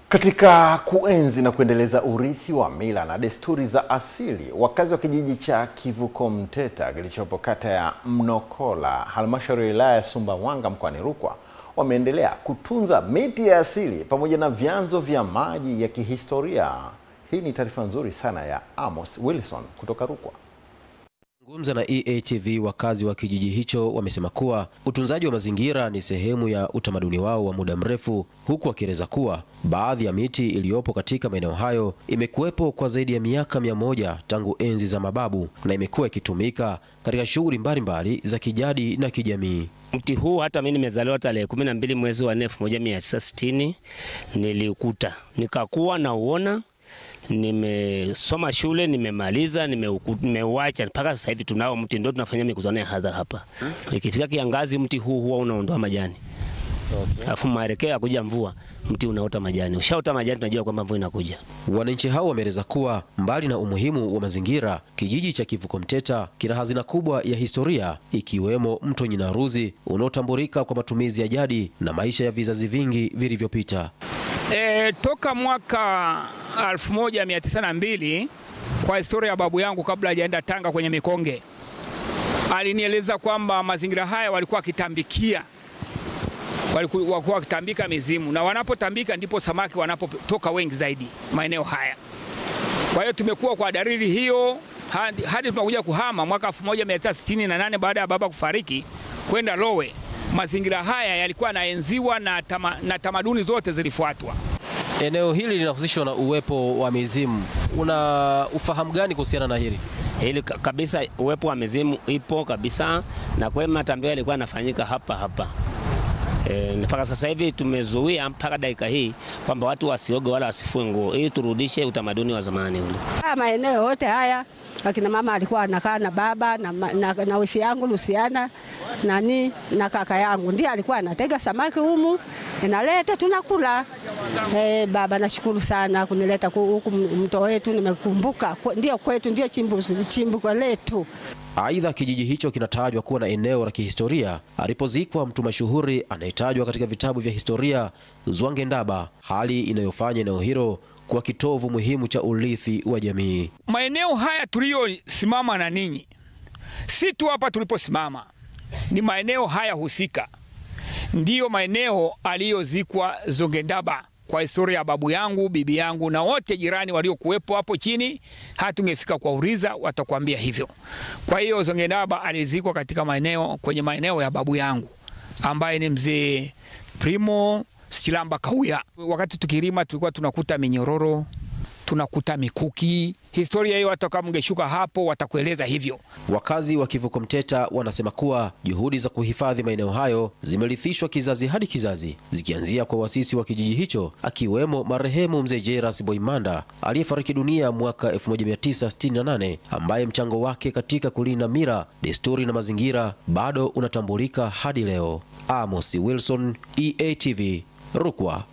Katika kuenzi na kuendeleza urithi wa mila na desturi za asili, wakazi wa kijiji cha Kivuko Mteta kilichopo kata ya Mnokola, halmashauri ya wilaya ya Sumbawanga mkoani Rukwa, wameendelea kutunza miti ya asili pamoja na vyanzo vya maji ya kihistoria. Hii ni taarifa nzuri sana ya Amos Wilson kutoka Rukwa. Ngumza na EATV, wakazi wa kijiji hicho wamesema kuwa utunzaji wa mazingira ni sehemu ya utamaduni wao wa muda mrefu, huku wakieleza kuwa baadhi ya miti iliyopo katika maeneo hayo imekuwepo kwa zaidi ya miaka 100 tangu enzi za mababu na imekuwa ikitumika katika shughuli mbalimbali za kijadi na kijamii. Mti huu hata mimi nimezaliwa tarehe 12 mwezi wa 4 1960 niliukuta, nikakuwa na uona. Nimesoma shule, nimemaliza, nimeuacha mpaka sasa hivi tunao mti, ndio tunafanya mikutano ya hadhara hapa. Ikifika kiangazi mti huu huwa unaondoa majani. Alafu maelekeo ya kuja mvua mti unaota majani. Ushaota majani tunajua kwamba mvua inakuja. Wananchi hao wameeleza kuwa mbali na umuhimu wa mazingira, kijiji cha Kivuko Mteta kina hazina kubwa ya historia ikiwemo mto Nyinaruzi unaotambulika kwa matumizi ya jadi na maisha ya vizazi vingi vilivyopita. Toka mwaka 1902 kwa historia ya babu yangu kabla hajaenda Tanga kwenye mikonge, alinieleza kwamba mazingira haya walikuwa kitambikia, walikuwa wakitambika mizimu, na wanapotambika ndipo samaki wanapotoka wengi zaidi maeneo haya. Kwa hiyo tumekuwa kwa dalili hiyo hadi tunakuja kuhama mwaka 1968 baada ya baba kufariki kwenda Lowe. Mazingira haya yalikuwa naenziwa na tamaduni zote zilifuatwa. Eneo hili linahusishwa na uwepo wa mizimu. Una ufahamu gani kuhusiana na hili? Hili kabisa, uwepo wa mizimu ipo kabisa, na kwa matambio yalikuwa yanafanyika hapa. Mpaka sasa hivi tumezuia mpaka dakika hii kwamba watu wasioge wala wasifue nguo ili turudishe utamaduni wa zamani ule. Maeneo yote haya akina mama alikuwa anakaa na baba na wifi yangu Luciana na kaka yangu, ndiye alikuwa anatega samaki humu inaleta tunakula. Baba nashukuru sana kunileta huku mto wetu, nimekumbuka ndio kwetu, ndio chimbuko letu. Aidha, kijiji hicho kinatajwa kuwa na eneo la kihistoria alipozikwa mtu mashuhuri anayetajwa katika vitabu vya historia, Zwangendaba, hali inayofanya eneo hilo kwa kitovu muhimu cha urithi wa jamii. Maeneo haya tuliyosimama na ninyi, si tu hapa tuliposimama, ni maeneo haya husika ndiyo maeneo aliyozikwa Zwangendaba kwa historia ya babu yangu, bibi yangu na wote jirani waliokuwepo hapo chini. Hatungefika kwa uriza watakwambia hivyo. Kwa hiyo Zwangendaba alizikwa katika kwenye maeneo ya babu yangu ambaye ni mzee Primo Stilamba Kauya. Wakati tukirima tulikuwa tunakuta minyororo, tunakuta mikuki. Historia hiyo hata kama ungeshuka hapo watakueleza hivyo. Wakazi wa Kivuko Mteta wanasema kuwa juhudi za kuhifadhi maeneo hayo zimerithishwa kizazi hadi kizazi, zikianzia kwa wasisi wa kijiji hicho akiwemo marehemu mzee Jeras Boimanda aliyefariki dunia mwaka 1968, ambaye mchango wake katika kulinda mila, desturi na mazingira bado unatambulika hadi leo. Amos Wilson, EATV, Rukwa.